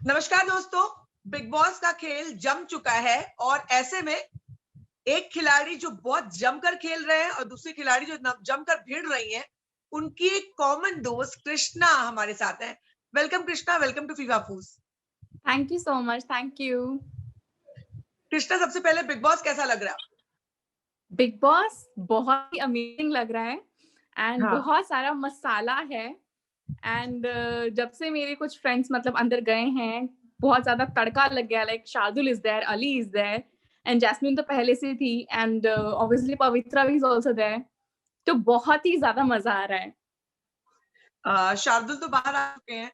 नमस्कार दोस्तों, big boss का खेल जम चुका है और ऐसे में एक खिलाड़ी जो बहुत जमकर खेल रहे हैं और दूसरी खिलाड़ी जो जमकर भिड़ रही हैं, उनकी एक कॉमन दोस्त कृष्णा हमारे साथ है। Welcome Krishna, welcome to FIFA फूस। Thank you so much, thank you. Krishna, सबसे पहले बिग बॉस कैसा लग रहा है? बिग बॉस बहुत ही अमेजिंग लग रहा है एंड हाँ। बहुत सारा मसाला है एंड जब से मेरे कुछ फ्रेंड्स मतलब अंदर गए हैं, बहुत ज्यादा तड़का लग गया। Like Shardul is there, Ali is there and Jasmin तो पहले से थी and obviously Pavitra is also there. तो बहुत ही ज्यादा मजा आ रहा है। शार्दुल तो बाहर आ चुके हैं।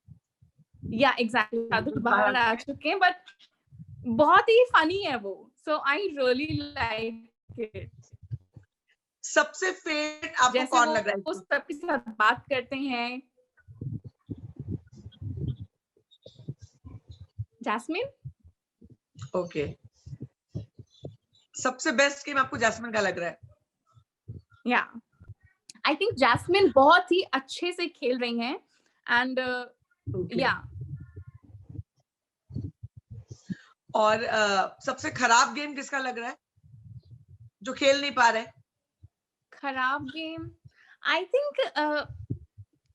या एग्जैक्टली, शार्दुल बाहर आ चुके हैं बट बहुत ही फनी है वो। सो आई रियली लाइक इट। सबसे फेवरेट आपको जैसे कौन वो लग रहा है? सबके साथ बात करते हैं। जैस्मिन। ओके, सबसे बेस्ट गेम आपको जैस्मिन का लग रहा है? या आई थिंक जैस्मिन बहुत ही अच्छे से खेल रही हैं एंड या और सबसे खराब गेम किसका लग रहा है, जो खेल नहीं पा रहे? खराब game I think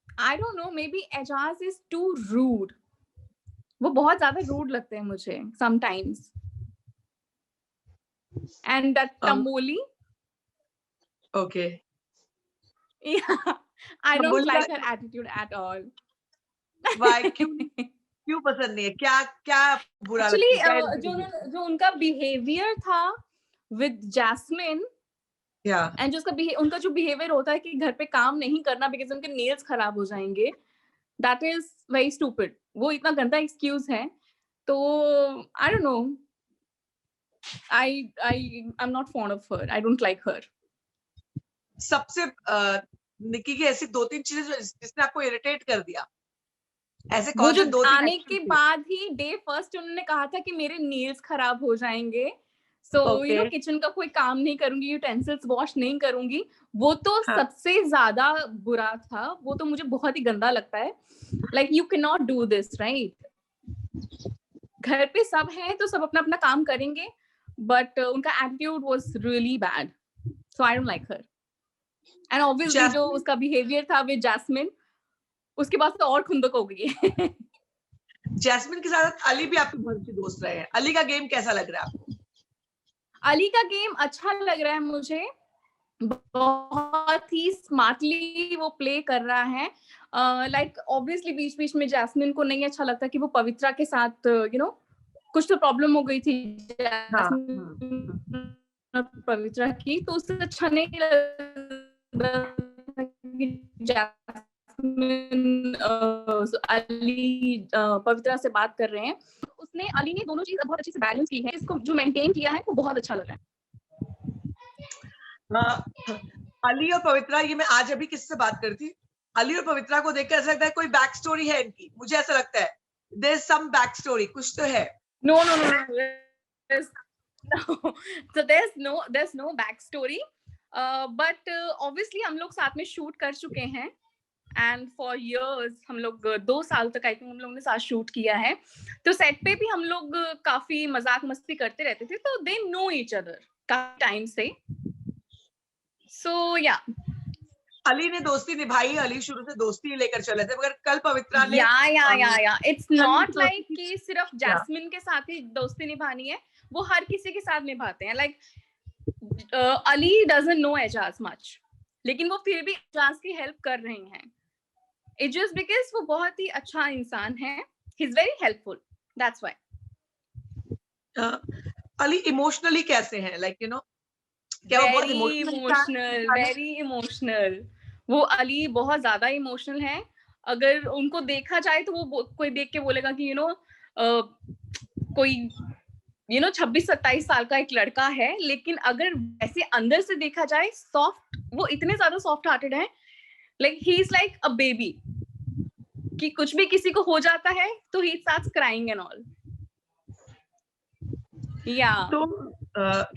I don't know, maybe Eijaz is too rude. वो बहुत ज्यादा रूड लगते हैं मुझे sometimes. And Tamboli, okay. I don't बोलिए, like her attitude at all. Why, क्यों पसंद नहीं है? क्या क्या बुरा एक्चुअली लगता है? क्या जो उनका बिहेवियर था विद जैस्मिन या एंड जो उनका जो बिहेवियर होता है कि घर पे काम नहीं करना बिकॉज उनके नेल्स खराब हो जाएंगे, दैट इज वेरी स्टूपिड। वो इतना गंदा एक्सक्यूज है। तो I don't know, I am not fond of her, I don't like her. सबसे निक्की की ऐसी 2-3 चीजें जिसने आपको इरिटेट कर दिया, ऐसे वो कौन जो से 2-3 आने एक्शन के थे? बाद ही डे फर्स्ट उन्होंने कहा था कि मेरे नेल्स खराब हो जाएंगे, सो यू नो किचन का कोई काम नहीं करूंगी, यूटेंसिल्स वॉश नहीं करूंगी। वो तो हाँ। सबसे ज्यादा बुरा था। वो तो मुझे बहुत ही गंदा लगता है। Like you can not do this, right? घर पे सब है तो सब अपना अपना काम करेंगे, बट उनका attitude was really bad, so I don't like her. And obviously जो जैस्मिन उसका बिहेवियर था विद जैस्मिन, उसके बाद तो और खुंदक हो गई है। जैस्मिन के साथ अली भी आपके बहुत अच्छे दोस्त रहे हैं। अली का गेम कैसा लग रहा है आपको? अली का गेम अच्छा लग रहा है मुझे। बहुत ही स्मार्टली वो प्ले कर रहा है। लाइक ऑब्वियसली बीच बीच में जैस्मिन को नहीं अच्छा लगता कि वो पवित्रा के साथ यू नो कुछ तो प्रॉब्लम हो गई थी हाँ। जैस्मिन और पवित्रा की, तो उससे अच्छा नहीं लगता कि जैस्मिन अली पवित्रा से बात कर रहे हैं। उसने अली ने दोनों चीज बहुत अच्छे से बैलेंस की है। इसको जो मेंटेन किया है वो बहुत अच्छा लग रहा है। अली और पवित्रा, ये मैं आज अभी किससे बात करती, अली और पवित्रा को देखकर ऐसा लगता है कोई बैक स्टोरी है इनकी। मुझे ऐसा लगता है there is some back story, कुछ तो है। No, no, no, no. No. So there's no backstory. But obviously हम लोग साथ में शूट कर चुके हैं एंड फॉर इयर्स हम लोग 2 साल तक आई थिंक हम लोग ने साथ शूट किया है। तो सेट पे भी हम लोग काफी मजाक मस्ती करते रहते थे, तो दे नो ईच अदर काफी टाइम से। सो या अली ने दोस्ती निभाई, अली शुरू से दोस्ती लेकर चले थे, मगर कल पवित्रा ने या इट्स नॉट लाइक दोस्ती कि सिर्फ क्या? जैस्मिन के साथ ही दोस्ती निभानी है। वो हर किसी के साथ निभाते हैं। Like Ali doesn't know Ejaz much, लेकिन वो फिर भी एजाज की हेल्प कर रहे हैं। इट्स जस्ट बिकॉज वो बहुत ही अच्छा इंसान है। ही is very helpful, that's why. Ali emotionally कैसे हैं? लाइक यू नो, क्या वो बहुत वेरी इमोशनल, वेरी इमोशनल। वो अली बहुत ज्यादा इमोशनल है। अगर उनको देखा जाए तो वो कोई देख के बोलेगा कि यू नो कोई 26-27 साल का एक लड़का है, लेकिन अगर वैसे अंदर से देखा जाए सॉफ्ट, वो इतने ज्यादा सॉफ्ट हार्टेड है। Like he is like a baby कि कुछ भी किसी को हो जाता है तो he starts crying and all. या तो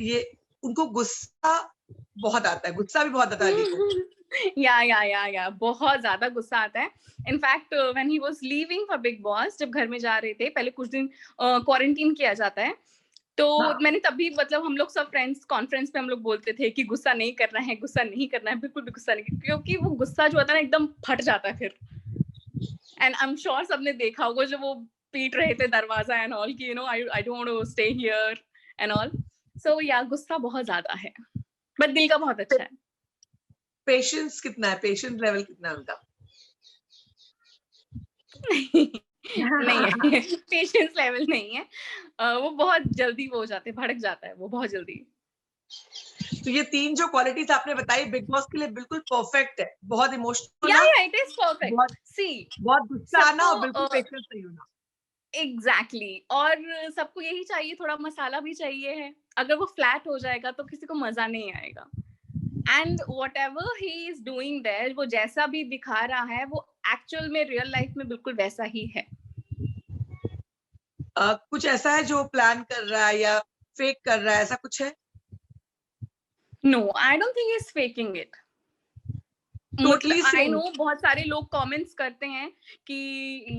ये उनको गुस्सा बहुत आता है, गुस्सा भी बहुत आता है अली को। या बहुत ज्यादा गुस्सा आता है. In fact when he was leaving for big boss, जब घर में जा रहे थे, पहले कुछ दिन क्वारंटीन किया जाता है, तो हाँ, मैंने तभी मतलब हम लोग सब फ्रेंड्स कॉन्फ्रेंस पे हम लोग बोलते थे कि गुस्सा नहीं करना है, गुस्सा नहीं करना है, बिल्कुल भी गुस्सा नहीं, क्योंकि वो गुस्सा जो होता है ना एकदम फट जाता है फिर. एंड आई एम श्योर सबने देखा होगा जब वो पीट रहे थे दरवाजा एंड ऑल कि I don't want to stay here and all. So yeah गुस्सा बहुत ज्यादा है, बट दिल का बहुत अच्छा है. पेशेंस कितना है, पेशेंस लेवल कितना है उनका? नहीं है, पेशेंस लेवल नहीं है. वो बहुत जल्दी वो हो जाते हैं, भड़क जाता है वो बहुत जल्दी. तो ये 3 जो क्वालिटीज आपने बताई बिग बॉस के लिए बिल्कुल परफेक्ट है. बहुत इमोशनल या होना, इट इज परफेक्ट. बहुत सी बहुत गुस्सा आना और बिल्कुल सबको पेशेंस नहीं होना. एग्जैक्टली और सबको यही चाहिए, थोड़ा मसाला भी चाहिए है. अगर वो फ्लैट हो जाएगा तो किसी को मजा नहीं आएगा. And whatever he is doing there, वो जैसा भी दिखा रहा है वो एक्चुअल में रियल लाइफ में बिल्कुल वैसा ही है. कुछ ऐसा है जो प्लान कर रहा है या फेक कर रहा है, ऐसा कुछ है? No, I don't think he is faking it. Totally मतलब आई सेम. नो बहुत सारे लोग कमेंट्स करते हैं कि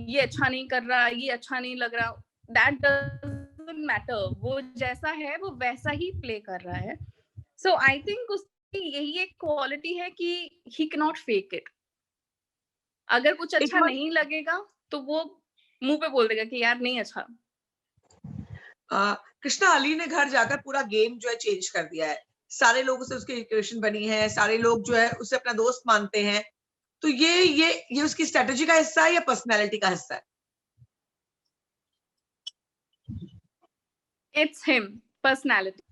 ये अच्छा नहीं कर रहा, ये अच्छा नहीं लग रहा. दैट डजंट मैटर, वो जैसा है वो वैसा ही प्ले कर रहा है. सो आई थिंक उसकी यही एक क्वालिटी है कि he can not fake it. अगर कुछ एक अच्छा बार नहीं लगेगा तो वो मुंह पे बोल देगा कि यार नहीं अच्छा. कृष्णा अली ने घर जाकर पूरा गेम जो है चेंज कर दिया है. सारे लोगों से उसकी इक्वेशन बनी है, सारे लोग जो है उसे अपना दोस्त मानते हैं. तो ये उसकी स्ट्रेटेजी का हिस्सा है या पर्सनैलिटी का हिस्सा है? It's him, personality.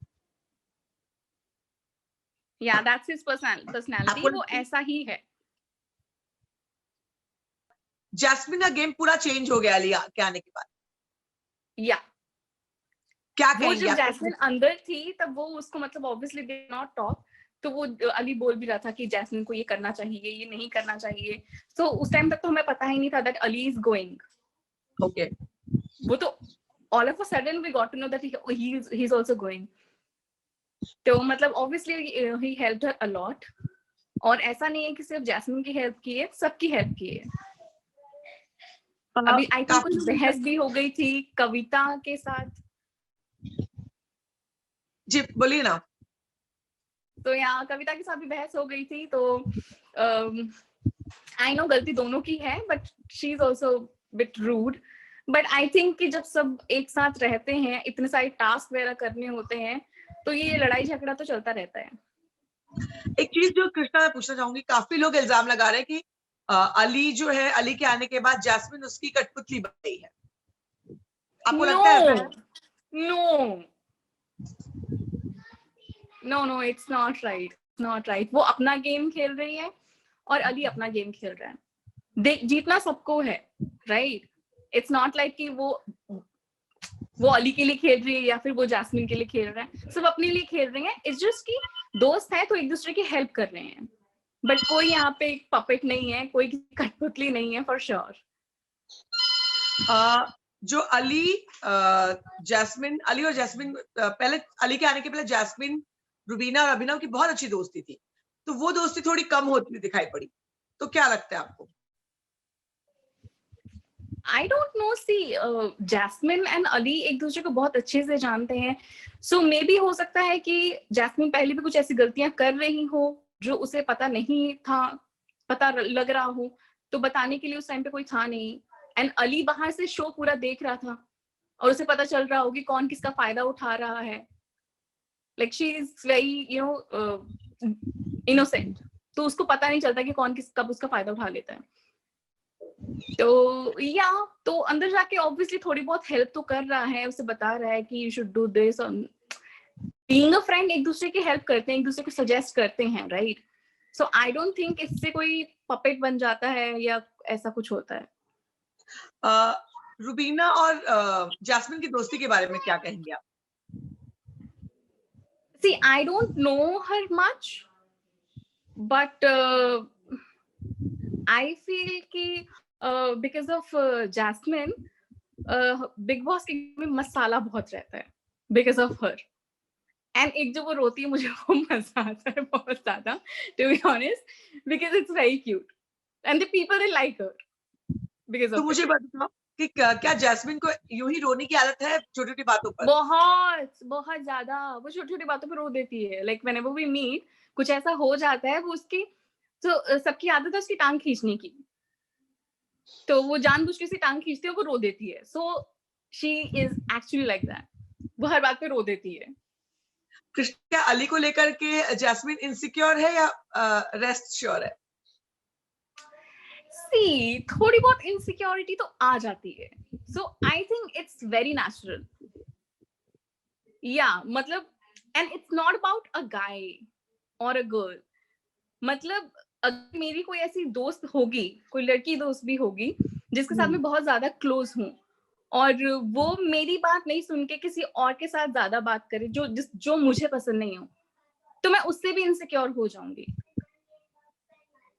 या दैट्स हिज पर्सनालिटी, आपको वो लगता है ऐसा ही है. जैस्मिन का गेम पूरा चेंज हो गया अली के आने के बाद? या क्या वो कहेंगे जब आप? जैस्मिन अंदर थी तब वो उसको मतलब ऑब्वियसली दे नॉट टॉक, तो वो अली बोल भी रहा था कि जैस्मिन को ये करना चाहिए, ये नहीं करना चाहिए. तो उस टाइम तक तो हमें पता ही नहीं था that Ali is going. Okay. वो तो all of a sudden we got to know that he is also going. तो मतलब obviously he helped her a lot. और ऐसा नहीं है कि सिर्फ जैस्मिन की हेल्प की है, सबकी हेल्प की है. अभी आई थिंक काफी कुछ बहस भी हो गई थी कविता के साथ. जी बोलिए ना. तो यहाँ कविता के साथ भी बहस हो गई थी. तो आई नो गलती दोनों की है, but she is also bit rude. But I think कि जब सब एक साथ रहते हैं, इतने सारे टास्क वगैरह करने होते हैं, तो ये लड़ाई झगड़ा तो चलता रहता है. एक चीज जो कृष्णा मैं पूछना चाहूंगी, काफी लोग इल्जाम लगा रहे हैं कि अली जो है, अली के आने के बाद जैस्मिन उसकी कठपुतली बन गई है. आपको लगता है ऐसा है? No no no, it's not right, not right. वो अपना गेम खेल रही है और अली अपना गेम खेल रहा है. जीतना सबको है, राइट. इट्स नॉट लाइक कि वो अली के लिए खेल रही है या फिर वो जैस्मिन के लिए खेल रहा है. सब अपने लिए खेल रहे हैं. इट्स जस्ट कि दोस्त है तो एक दूसरे की हेल्प कर रहे हैं. बट कोई यहाँ पे पपेट नहीं है, कोई कठपुतली नहीं है फॉर श्योर. जो अली जैस्मिन, अली और जैस्मिन पहले, अली के आने के पहले जैस्मिन, रुबीना और अभिनव की बहुत अच्छी दोस्ती थी. तो वो दोस्ती थोड़ी कम होती हुई दिखाई पड़ी. तो क्या लगता है आपको? I don't know. See Jasmin and Ali एक दूसरे को बहुत अच्छे से जानते हैं. सो मे बी हो सकता है कि जैस्मिन पहले भी कुछ ऐसी गलतियां कर रही हो जो उसे पता नहीं था, पता लग रहा हो, तो बताने के लिए उस टाइम पे कोई था नहीं. एंड अली बाहर से शो पूरा देख रहा था और उसे पता चल रहा हो कि कौन किसका फायदा उठा रहा है. Like she is very innocent. तो उसको पता नहीं चलता कि कौन किस कब उसका फायदा उठा लेता है. तो या तो अंदर जाके ऑब्वियसली थोड़ी बहुत हेल्प तो कर रहा है, उसे बता रहा है कि you should do this. Being a friend एक दूसरे की हेल्प करते हैं, एक दूसरे को सजेस्ट करते हैं, right. So I don't think इससे कोई पपेट बन जाता है या ऐसा कुछ होता है. रुबीना और जैस्मिन की दोस्ती के बारे में क्या कहेंगे आप? See, I don't know her much, but I feel कि because of Jasmine, Big Boss के में मसाला बहुत रहता है because of her. And एक जो वो रोती है मुझे वो मजा आता है बहुत ज्यादा, to be honest. because it's very cute and the people they like her because तो of मुझे it. बताओ कि क्या जैस्मिन को यूं ही रोने की आदत है छोटी छोटी बातों पर? बहुत ज्यादा वो छोटी छोटी बातों पर रो देती है. लाइक whenever we meet कुछ ऐसा हो जाता है वो उसकी तो सबकी आदत है उसकी टांग खींचने की, तो वो जानबूझ के उसकी टांग खींचती है, वो रो देती है. So she is actually like that. वो हर बात पे रो देती है. कृष्ण, क्या अली को लेकर के जैस्मिन इनसिक्योर है या रेस्ट श्योर है? सी थोड़ी बहुत इनसिक्योरिटी तो आ जाती है. So I think it's very natural. Yeah मतलब and it's not about a guy और अ गर्ल. मतलब अगर मेरी कोई ऐसी दोस्त होगी, कोई लड़की दोस्त भी होगी जिसके साथ मैं बहुत ज्यादा क्लोज हूँ और वो मेरी बात नहीं सुन के किसी और के साथ ज्यादा बात करे जो मुझे पसंद नहीं हो, तो मैं उससे भी इनसिक्योर हो जाऊंगी.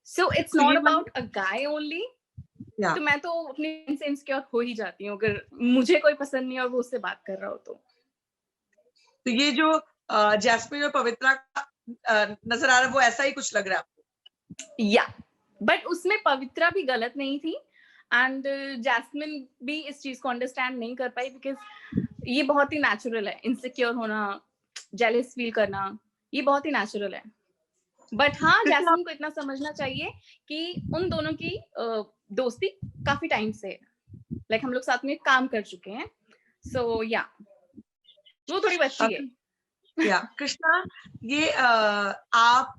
सो इट्स तो नॉट ये अबाउट अ गाय ओनली. या तो मैं तो अपने फ्रेंड से इनसिक्योर हो ही जाती हूँ अगर मुझे कोई पसंद नहीं और वो उससे बात कर रहा हो तो ये जो जैस्मिन और पवित्रा का नजर आ रहा है वो ऐसा ही कुछ लग रहा है आपको? या बट उसमें पवित्रा भी गलत नहीं थी एंड जैस्मिन भी इस चीज को अंडरस्टैंड नहीं कर पाई बिकॉज ये बहुत ही नेचुरल है. इनसिक्योर होना, जेलस फील करना, ये बहुत ही नेचुरल है. बट हाँ, कृष्ण, जैस्मिन को इतना समझना चाहिए कि उन दोनों की दोस्ती काफी टाइम से है. लाइक हम लोग साथ में काम कर चुके हैं. सो या वो थोड़ी बच्ची है. या कृष्णा, ये आप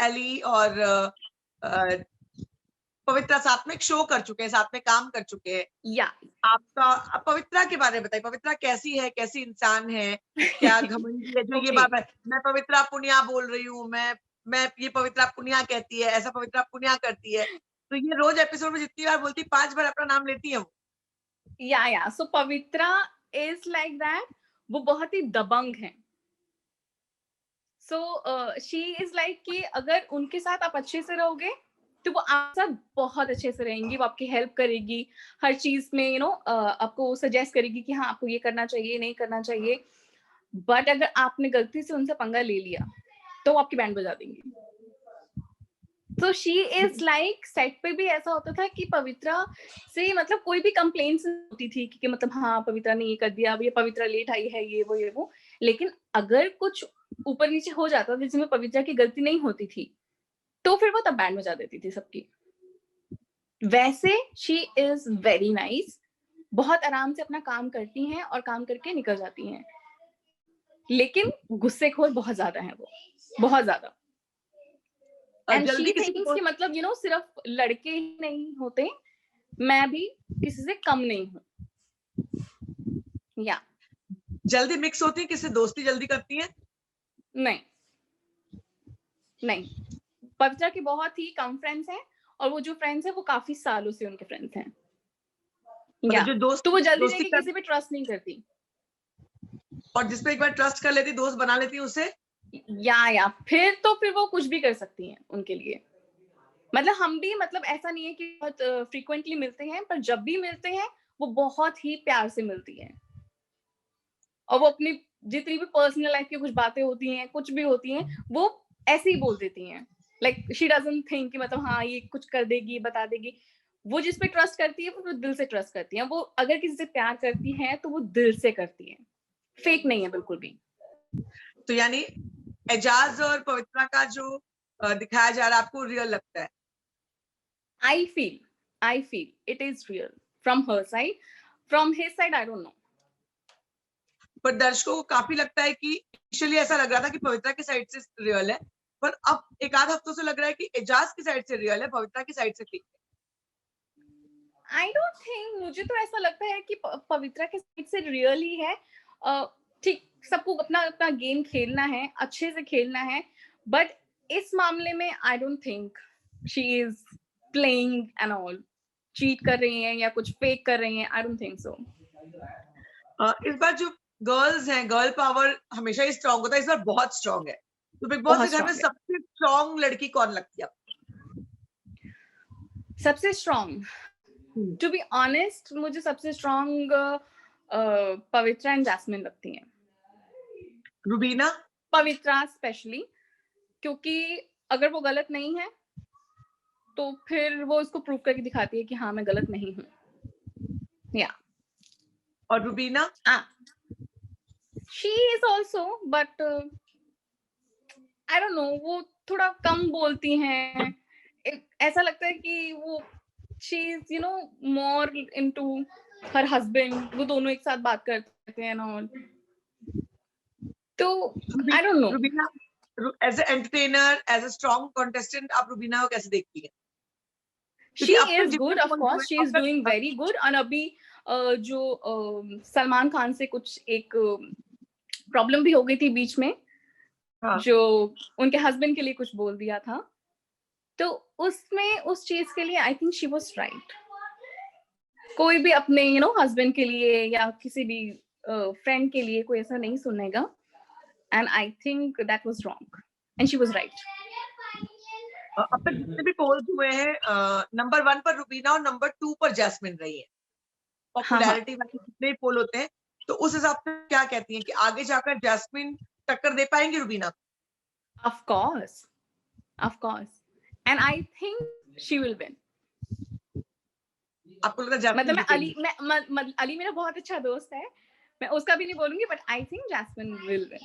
एली और पवित्रा साथ में एक शो कर चुके हैं, साथ में काम कर चुके हैं. या आपका आप पवित्रा के बारे में बताइए. पवित्रा कैसी है, कैसी इंसान है, क्या घमंडी है? जो ये बात है, मैं पवित्रा पुनिया बोल रही हूँ, मैं ये पवित्रा पुनिया कहती है, ऐसा पवित्रा पुनिया करती है. तो ये रोज एपिसोड में जितनी बार बोलती 5 बार अपना नाम लेती है वो. या सो पवित्रा इज लाइक दैट. वो बहुत ही दबंग है. सो शी इज लाइक कि अगर उनके साथ आप अच्छे से रहोगे तो वो आपके साथ बहुत अच्छे से रहेंगी. वो आपकी हेल्प करेगी हर चीज में, आपको सजेस्ट करेगी कि हाँ आपको ये करना चाहिए, नहीं करना चाहिए. बट अगर आपने गलती से उनसे पंगा ले लिया तो वो आपकी बैंड बजा देंगी. तो शी इज लाइक सेट पे भी ऐसा होता था कि पवित्रा से मतलब कोई भी कंप्लेंट्स होती थी कि मतलब हाँ पवित्रा ने ये कर दिया, अब ये पवित्रा लेट आई है, ये वो. लेकिन अगर कुछ ऊपर नीचे हो जाता था जिसमें पवित्रा की गलती नहीं होती थी तो फिर वो तब बैंड बजा देती थी सबकी. वैसे शी इज वेरी नाइस. बहुत आराम से अपना काम करती हैं और काम करके निकल जाती हैं. लेकिन गुस्सेखोर बहुत ज्यादा है वो, बहुत ज्यादा. एंड शी जल्दी किसी थिंक्स को कि मतलब सिर्फ लड़के ही नहीं होते, मैं भी किसी से कम नहीं हूँ. या जल्दी मिक्स होती है, किसी दोस्ती जल्दी करती है? नहीं नहीं, पवित्रा के बहुत ही कम फ्रेंड्स हैं और वो जो फ्रेंड्स हैं वो काफी सालों से उनके फ्रेंड्स हैं. या मतलब जो दोस्त तो वो जल्दी दोस्ती जाके कर किसी पे ट्रस्ट नहीं करती. और जिसपे एक बार ट्रस्ट कर लेती, दोस्त बना लेती है उसे. या फिर वो कुछ भी कर सकती हैं उनके लिए. मतलब हम भी मतलब ऐसा नहीं है कि बहुत फ्रीक्वेंटली मिलते हैं, पर जब भी मिलते हैं वो बहुत ही प्यार से मिलती हैं और वो अपनी जितनी भी पर्सनल लाइफ की कुछ बातें होती हैं, कुछ भी होती हैं, वो ऐसे ही बोल देती हैं. लाइक शी डजंट थिंक कि मतलब हाँ ये कुछ कर देगी, बता देगी. वो जिस पे ट्रस्ट करती है वो दिल से ट्रस्ट करती है. वो अगर किसी से प्यार करती है तो वो दिल से करती है, फेक नहीं है बिल्कुल भी. तो यानी एजाज और पवित्रा का जो दिखाया जा रहा है आपको रियल लगता है? I feel it is real from her side. From his side, I don't know. पर दर्शकों को काफी लगता है कि इनिशियली ऐसा लग रहा था कि पवित्रा की साइड से रियल है, पर अब एक आध हफ्तों से लग रहा है कि एजाज की साइड से रियल है, पवित्रा की साइड से फेक है. I don't think, मुझे तो ऐसा लगता है कि पवित्रा के साइड से रियल ही है. ठीक, सबको अपना अपना गेम खेलना है, अच्छे से खेलना है. बट इस मामले में आई don't think she is playing and all, cheat कर रही हैं या कुछ फेक कर रही हैं. आई डोंट थिंक सो. इस बार जो गर्ल्स हैं, गर्ल पावर हमेशा ही स्ट्रांग होता है, इस बार बहुत स्ट्रांग है. तो बिग बॉस के घर में सबसे स्ट्रांग लड़की कौन लगती है आपको? सबसे स्ट्रांग, टू बी ऑनेस्ट मुझे सबसे स्ट्रांग पवित्रा एंड जैस्मिन लगती हैं. रुबीना? पवित्रा स्पेशली, क्योंकि अगर वो गलत नहीं है तो फिर वो उसको प्रूव करके दिखाती है कि हाँ मैं गलत नहीं हूँ. या और Rubina? She is also, but I don't no, वो थोड़ा कम बोलती हैं. ऐसा लगता है कि वो she is you know more into her husband. वो दोनों एक साथ बात करते हैं ना. तो I don't know. Rubina as a entertainer, as a strong contestant, आप रुबीना को कैसे देखती हैं? She is good, of course she is doing very good. और अभी जो सलमान खान से कुछ एक प्रॉब्लम भी हो गई थी बीच में. हाँ. जो उनके हस्बैंड के लिए कुछ बोल दिया था, तो उसमें उस चीज के लिए I think she was right. कोई भी अपने यू नो हस्बैंड के लिए या किसी भी फ्रेंड के लिए कोई ऐसा नहीं सुनेगा. And I think that was wrong and she was right. अब तक जितने भी पोल्स हुए हैं, नंबर 1 पर रुबीना और नंबर 2 पर जैस्मिन रही है पॉपुलैरिटी वाले जितने पोल होते हैं. तो उस हिसाब से क्या कहती हैं कि आगे जाकर जैस्मिन टक्कर दे पाएंगी Rubina? Of course, and I think she will win. आपको लग रहा है मतलब अली मेरा बहुत अच्छा दोस्त है, मैं उसका भी नहीं बोलूंगी, but I think Jasmin will win.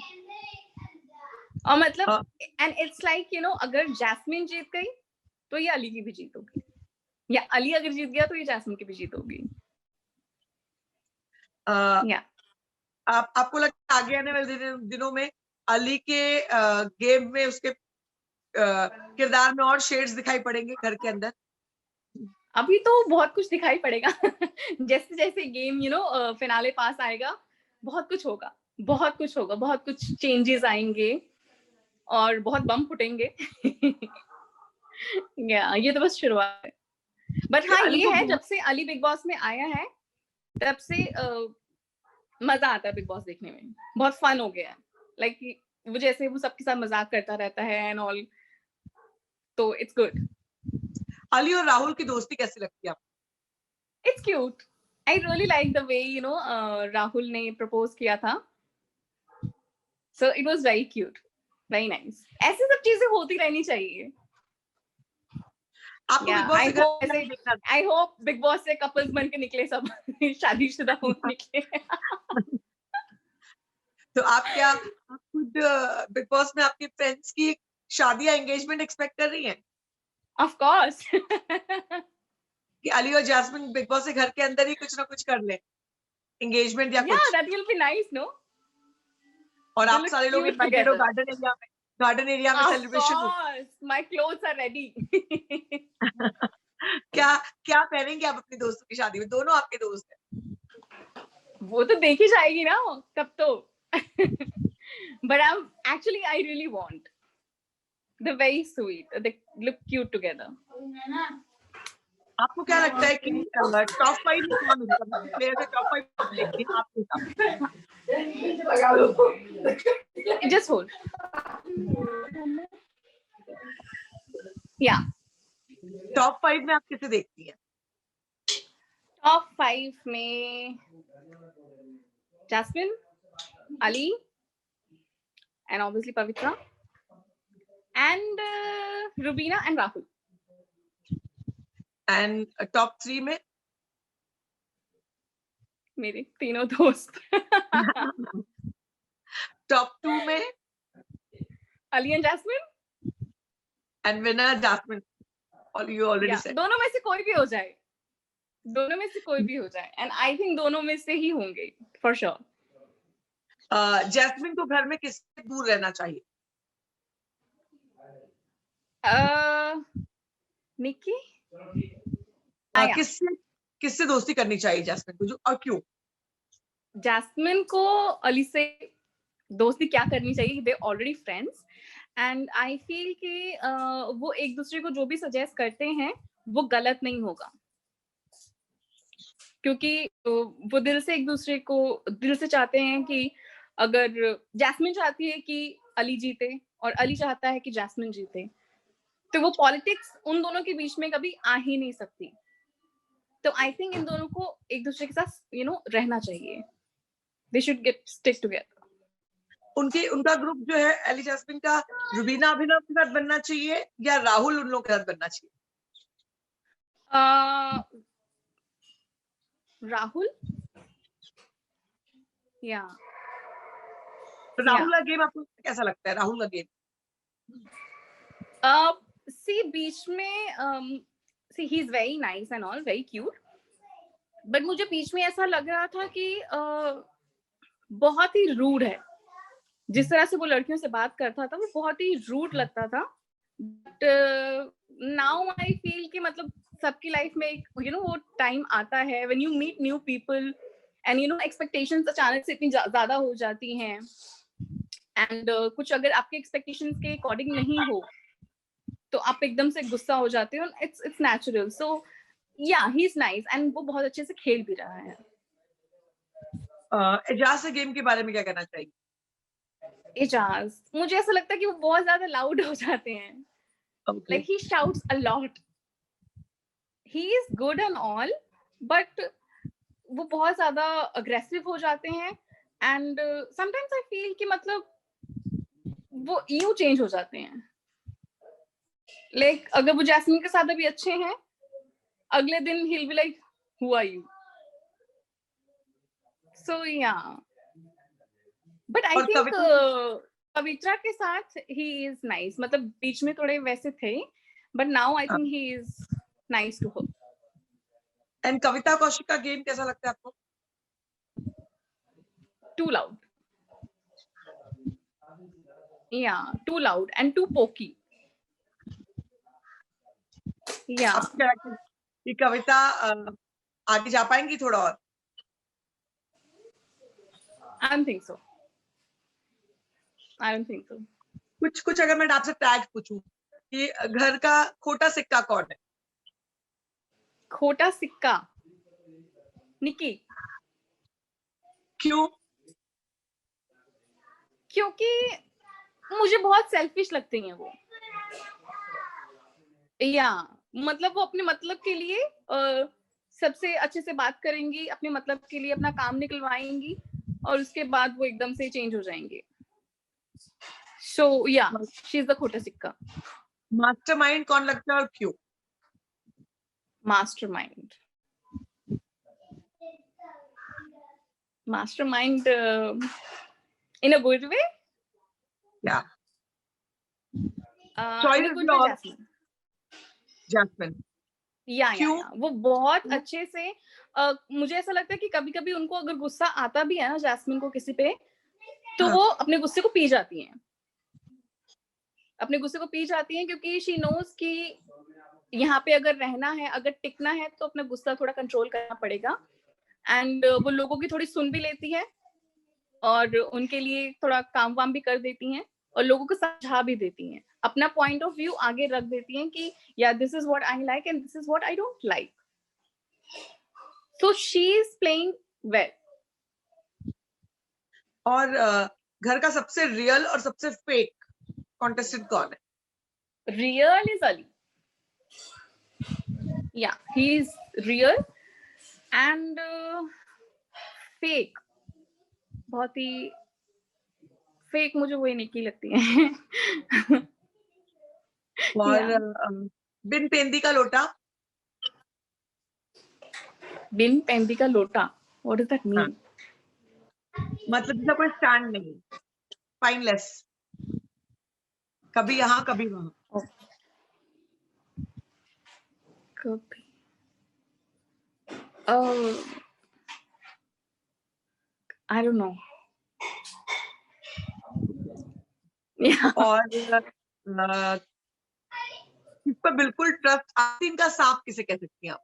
और मतलब and it's like you know, अगर जैस्मिन जीत गई तो ये अली की भी जीत होगी, या अली अगर जीत गया तो ये जैस्मिन की भी जीत होगी. आपको लगता है आगे आने वाले दिनों में अली के गेम में उसके किरदार में और शेड्स दिखाई पड़ेंगे घर के अंदर? अभी तो बहुत कुछ दिखाई पड़ेगा. जैसे जैसे गेम यू नो फिनाले पास आएगा, बहुत कुछ होगा, बहुत कुछ चेंजेस आएंगे और बहुत बम फुटेंगे. ये तो बस शुरुआत है. बट हाँ ये है, जब से अली बिग बॉस में आया है तब से मजा आता है बिग बॉस देखने में. बहुत फन हो गया है. लाइक वो जैसे वो सबके साथ मजाक करता रहता है एंड ऑल, तो इट्स गुड. अली और राहुल की दोस्ती कैसी लगती है आपको? It's cute. I really like the way you know Rahul ने प्रपोज किया था. So it was very cute, very nice. ऐसी सब चीजें होती रहनी चाहिए. आई होप बिग बॉस से कपल्स बन के निकले सब. शादीशुदा हो निकले. तो आप क्या खुद बिग बॉस में आपके फ्रेंड्स की शादी या एंगेजमेंट एक्सपेक्ट कर रही हैं? Of course. कि अली और जैस्मिन बिग बॉस के घर के अंदर ही कुछ ना कुछ कर ले, एंगेजमेंट या कुछ. Yeah, that will be nice, no? और आप सारे लोग इनवाइटेड हो गार्डन एरिया में सेलिब्रेशन हो. My clothes are ready. क्या पहनेंगे आप अपनी दोस्तों की शादी में? दोनों आपके दोस्त हैं. वो तो देखी जाएगी ना कब तो. But I really want. They're very sweet. They look cute together. आपको क्या लगता है कि टॉप 5 में कौन होगा? प्लेयर के टॉप 5 देखते हैं आपके हिसाब से. Just hold. Yeah. टॉप 5 में आप किसे देखती हैं? टॉप 5 में Jasmin, Ali, and obviously Pavitra, and Rubina and Rahul. And top 3 में? मेरे तीनों दोस्त. टॉप 2 में? Ali and Jasmin. And winner Jasmine. You already said. दोनों में से कोई भी हो जाए. And I think दोनों में से ही होंगे for sure. जैस्मिन को घर में किससे दूर रहना चाहिए? निक्की. किससे दोस्ती करनी चाहिए जैस्मिन को, और क्यों? जैस्मिन को अली से दोस्ती क्या करनी चाहिए? They already friends and I feel कि वो एक दूसरे को जो भी सजेस्ट करते हैं वो गलत नहीं होगा, क्योंकि वो दिल से एक दूसरे को दिल से चाहते हैं कि अगर जैस्मिन चाहती है कि अली जीते और अली चाहता है कि जैस्मिन जीते, तो वो पॉलिटिक्स उन दोनों के बीच में कभी आ ही नहीं सकती. तो आई थिंक इन दोनों को एक दूसरे के साथ यू नो रहना चाहिए. They should get stick together. उनका ग्रुप जो है अली जैस्मिन का, रुबीना अभिनव के साथ बनना चाहिए या राहुल उन लोगों के साथ बनना चाहिए? राहुल, या राहुल का गेम आपको कैसा लगता है? राहुल का गेम सी बीच में सी he is very nice and all, very cute, but मुझे बीच में ऐसा लग रहा था कि बहुत ही रूड है। जिस तरह से वो लड़कियों से बात करता था वो बहुत ही रूड लगता था। बट नाउ आई फील कि मतलब सबकी लाइफ में एक वो टाइम आता है when you meet new people and expectations अचानक से इतनी ज्यादा हो जाती हैं, एंड कुछ अगर आपके एक्सपेक्टेशंस के अकॉर्डिंग नहीं हो तो आप एकदम से गुस्सा हो जाते हो। It's natural. सो या ही इज नाइस एंड वो बहुत अच्छे से खेल भी रहा है। एजाज के गेम के बारे में क्या कहना चाहिए? एजाज, मुझे ऐसा लगता है कि वो बहुत ज्यादा लाउड हो जाते हैं। Like he shouts a lot. He is good and all, but वो बहुत ज्यादा अग्रेसिव हो जाते हैं एंड समटाइम्स आई फील कि मतलब वो यूं चेंज हो जाते हैं। लाइक अगर वो जैस्मिन के साथ अभी अच्छे हैं, अगले दिन he'll be like, who are you? So yeah, but I think पवित्रा के साथ he is nice. मतलब बीच में थोड़े वैसे थे, but now I think he is nice to her. And Kavita Kaushik का गेम कैसा लगता है आपको? Too loud. Yeah, too loud and too pokey. Yeah. आपको क्या लगता है कि कविता आगे जा पाएंगी थोड़ा और? I don't think so. I don't think so. कुछ अगर मैं आपसे टैग पूछूं कि घर का खोटा सिक्का कौन है? खोटा सिक्का निकी। क्यों? क्योंकि मुझे बहुत सेल्फिश लगती हैं वो। या मतलब वो अपने मतलब के लिए सबसे अच्छे से बात करेंगी, अपने मतलब के लिए अपना काम निकलवाएंगी और उसके बाद वो एकदम से चेंज हो जाएंगे। सो या शी इज द खोटा सिक्का। मास्टरमाइंड कौन लगता है और क्यों? Mastermind in a good way? Yeah. In a good way, Jasmine. या वो बहुत अच्छे से मुझे ऐसा लगता है कि कभी कभी उनको अगर गुस्सा आता भी है ना जैस्मिन को किसी पे, तो वो अपने गुस्से को पी जाती हैं। अपने गुस्से को पी जाती हैं क्योंकि शी नोज कि यहाँ पे अगर रहना है, अगर टिकना है तो अपना गुस्सा थोड़ा कंट्रोल करना पड़ेगा। एंड वो लोगों की थोड़ी सुन भी लेती है और उनके लिए थोड़ा काम वाम भी कर देती हैं और लोगों को समझा भी देती हैं, अपना पॉइंट ऑफ व्यू आगे रख देती हैं कि या this is what I like and this is what I don't like. So she is playing well. और घर का सबसे रियल और सबसे फेक कॉन्टेस्टेंट कौन है? Real is Aly. Yeah he is real and fake बहुत ही फेक मुझे वही निकी लगती है। और बिन पेंदी का लोटा? बिन पेंदी का लोटा, व्हाट डज दैट मीन? मतलब इसका कोई स्टैंड नहीं, स्पाइनलेस, कभी यहाँ कभी वहां। कभी I don't know. और इस पर बिल्कुल ट्रस्ट, आस्तीन का सांप किसे कह सकती हैं आप?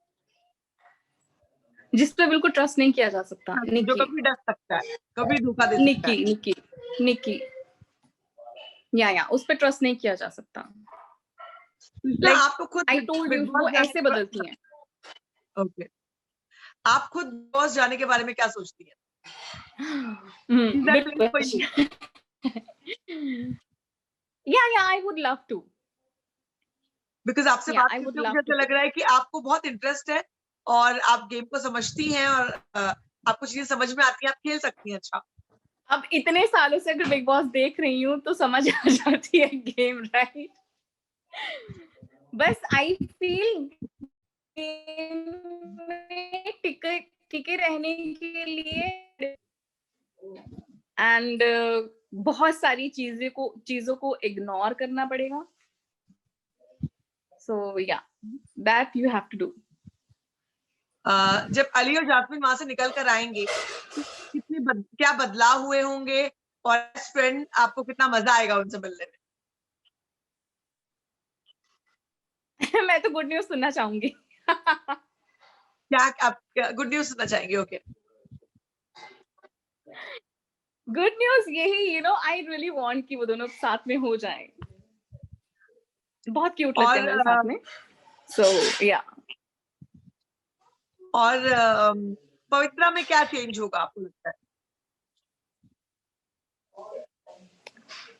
जिस पे बिल्कुल ट्रस्ट नहीं किया जा सकता। जो कभी डर सकता है, कभी धोखा दे सकता है। निकी या उस पे ट्रस्ट नहीं किया जा सकता। आपको खुद I told you वो ऐसे बदलती हैं। ओके, आप खुद बॉस जाने के बारे में क्या सोचती हैं? Yeah, I would love to. Because आपसे बात करके मुझे ऐसा लग रहा है कि आपको बहुत इंटरेस्ट है और आप गेम को समझती हैं और आपको चीजें समझ में आती हैं, आप खेल सकती हैं। अच्छा, अब इतने सालों से अगर बिग बॉस देख रही हूँ तो समझ आ जाती है गेम, राइट? बस आई फील में टिके रहने के लिए एंड बहुत सारी चीजों को इग्नोर करना पड़ेगा. So yeah that you have to do. जब अली और जास्मिन वहां से निकल कर आएंगे, क्या बदलाव हुए होंगे और बेस्ट फ्रेंड आपको कितना मजा आएगा उनसे मिलने में? मैं तो गुड न्यूज सुनना चाहूंगी. क्या आप गुड न्यूज सुनना चाहेंगे? ओके, गुड न्यूज यही, आई रियली वांट कि वो दोनों साथ में हो जाएं. बहुत क्यूट लगते हैं साथ में. सो या. और पवित्रा में क्या चेंज होगा आपको लगता है?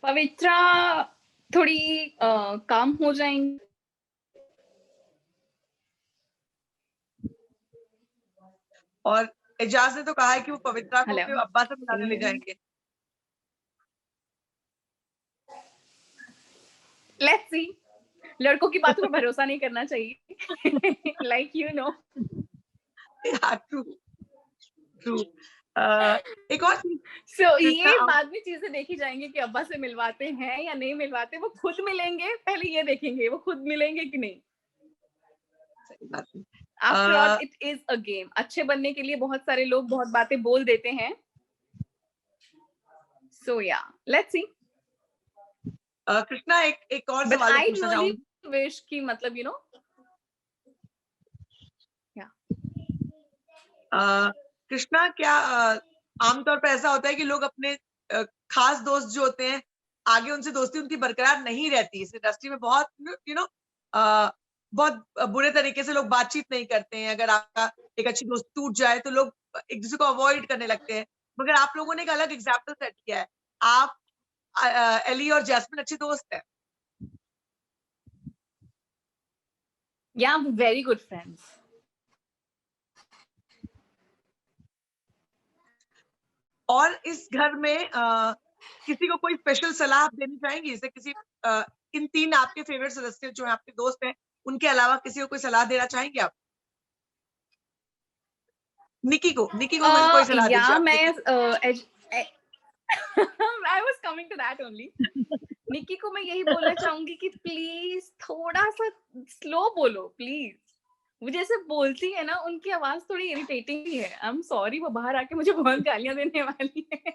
पवित्रा थोड़ी काम हो जाएंगी. और एजाज ने तो कहा है कि वो पवित्रा को अपने अब्बा से मिलाने ले जाएंगे. Let's see. लड़कों की बातों पर भरोसा नहीं करना चाहिए. Like true. एक और ये बाद में चीजें देखी जाएंगी कि अब्बा से मिलवाते हैं या नहीं मिलवाते. वो खुद मिलेंगे, पहले ये देखेंगे वो खुद मिलेंगे कि नहीं. After all it is a game. अच्छे बनने के लिए बहुत सारे लोग बहुत बातें बोल देते हैं. सो या लेट्स सी. कृष्णा, एक और सवाल पूछना चाहूंगी. विश की मतलब कृष्णा, क्या आमतौर पर ऐसा होता है कि लोग अपने खास दोस्त जो होते हैं, आगे उनसे दोस्ती उनकी बरकरार नहीं रहती? इस इंडस्ट्री में बहुत बहुत बुरे तरीके से लोग बातचीत नहीं करते हैं. अगर आपका एक अच्छी दोस्त टूट जाए तो लोग एक दूसरे को अवॉइड करने लगते हैं. मगर आप लोगों ने एक अलग एग्जाम्पल सेट किया है. आप अली और जैस्मिन अच्छे दोस्त हैं. या वेरी गुड फ्रेंड्स. और इस घर में किसी को कोई स्पेशल सलाह आप देनी चाहेंगी? जैसे किसी इन 3 आपके फेवरेट सदस्य जो है आपके दोस्त हैं, उनके अलावा किसी को कोई सलाह देना चाहेंगे आप? निकी को कोई सलाह दीजिए. I was coming to that only. निकी को मैं यही बोलना चाहूंगी कि प्लीज थोड़ा सा स्लो बोलो प्लीज. वो जैसे बोलती है ना, उनकी आवाज थोड़ी इरिटेटिंग ही है. आई एम सॉरी, वो बाहर आके मुझे बहुत गालियां देने वाली है.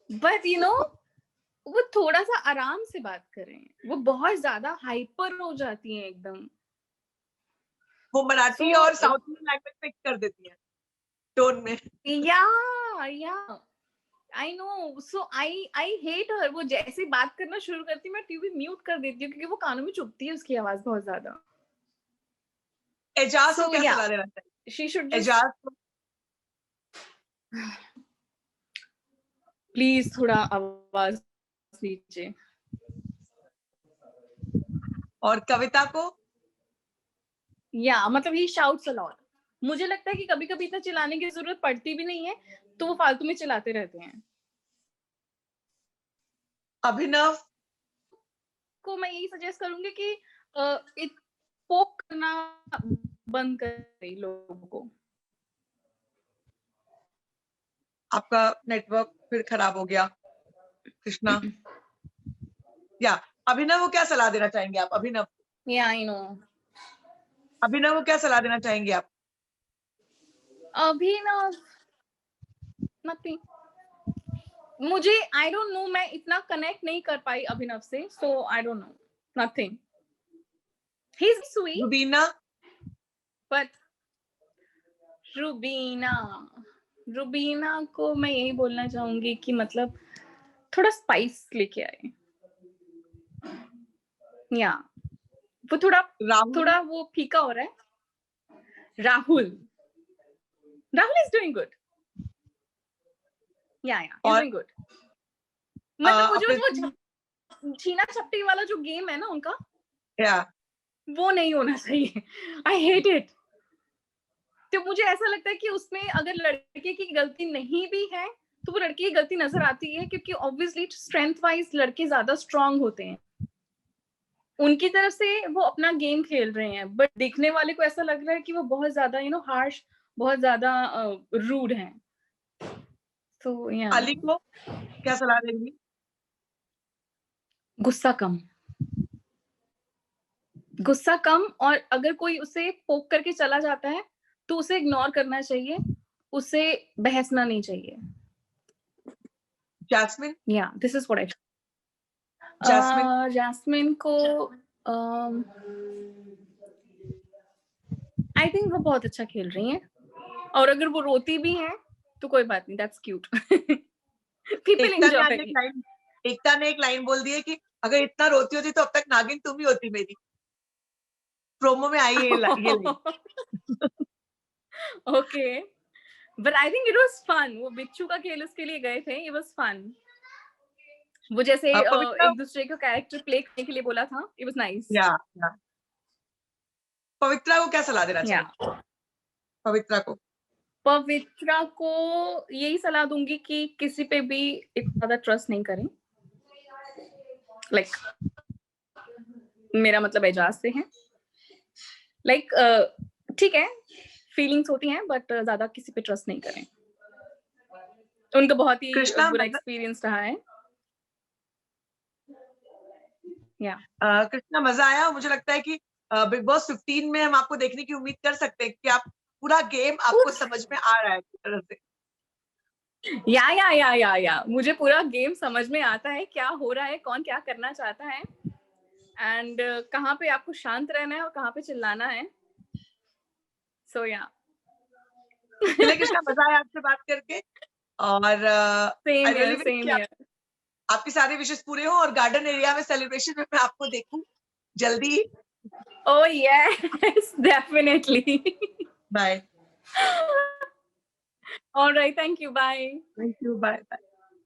बट वो थोड़ा सा आराम से बात करें. वो बहुत ज्यादा हाइपर हो जाती हैं एकदम. वो मराठी और साउथ इंडियन लैंग्वेज मिक्स कर देती है टोन में. या I know. So I hate her. वो जैसे बात करना शुरू करती है, मैं टीवी म्यूट कर देती हूँ क्योंकि वो कानों में चुभती है उसकी आवाज बहुत ज्यादा. एजाज को क्या सलाह देना चाहिए? शी शुड एजाज को प्लीज थोड़ा आवाज नीचे. और कविता को मतलब ही शाउट्स अ लॉट. मुझे लगता है कि कभी कभी इतना चिल्लाने की जरूरत पड़ती भी नहीं है, तो वो फालतू में चिल्लाते रहते हैं. अभिनव को मैं यही सजेस्ट करूंगी कि पोक करना बंद करे लोगों को. आपका नेटवर्क फिर खराब हो गया कृष्णा. अभिनव को क्या सलाह देना चाहेंगे आप? I know. अभिनव को क्या सलाह देना चाहेंगे आप? अभिनव नथिंग. मुझे आई डोंट नो, मैं इतना कनेक्ट नहीं कर पाई अभिनव से. So I don't know. Nothing. He is sweet. But Rubina को मैं यही बोलना चाहूंगी कि मतलब थोड़ा स्पाइस लेके आए. वो थोड़ा वो फीका हो रहा है. Rahul is doing good. Is doing good. मतलब वो छीना झपटी वाला जो गेम है ना उनका, वो नहीं होना चाहिए. I hate it. तो मुझे ऐसा लगता है कि उसमें अगर लड़के की गलती नहीं भी है तो वो लड़की की गलती नजर आती है, क्योंकि ऑब्वियसली स्ट्रेंथ वाइज लड़के ज्यादा स्ट्रांग होते हैं. उनकी तरफ से वो अपना गेम खेल रहे हैं, बट देखने वाले को ऐसा लग रहा है कि वो बहुत ज्यादा हार्श, बहुत ज्यादा रूड हैं. तो या अली को क्या सलाह देंगी? गुस्सा कम, गुस्सा कम, और अगर कोई उसे पोक करके चला जाता है तो उसे इग्नोर करना चाहिए, उसे बहसना नहीं चाहिए. Jasmin? Yeah this is what Jasmin? Jasmin को आई थिंक वो बहुत अच्छा खेल रही हैं, और अगर वो रोती भी हैं तो कोई बात नहीं, that's cute. People enjoy. Ekta ने एक लाइन बोल दी है कि अगर इतना रोती होती तो अब तक नागिन तुम ही होती मेरी. प्रोमो में आई है ये line. Okay, but I think it was fun. वो बिच्छू का खेल उसके लिए गए थे, इट वाज फन. वो जैसे पवित्रा, एक दूसरे को कैरेक्टर प्ले करने के लिए बोला था, इट वाज नाइस. या पवित्रा को क्या सलाह देना चाहिए? पवित्रा को यही सलाह दूंगी कि किसी पे भी इतना ज्यादा ट्रस्ट नहीं करें. लाइक मेरा मतलब एजाज से है. लाइक ठीक है, फीलिंग्स होती हैं, बट ज्यादा किसी पे ट्रस्ट नहीं करें. उनका बहुत ही बुरा एक्सपीरियंस रहा है. कृष्णा, मजा आया. मुझे लगता है कि बिग बॉस 15 में हम आपको देखने की उम्मीद कर सकते हैं कि आप पूरा गेम आपको समझ में आ रहा है तरह से. या मुझे पूरा गेम समझ में आता है, क्या हो रहा है, कौन क्या करना चाहता है, एंड कहाँ पे आपको शांत रहना है और कहाँ पे चिल्लाना है. सो या कृष्णा, मजा आया आपसे बात करके, और सेम हियर. आपकी सारी विशेष पूरे हो और गार्डन एरिया में सेलिब्रेशन में मैं आपको देखूं जल्दी. Oh yes, definitely. Bye. All right, thank you. Bye. Thank you. Bye.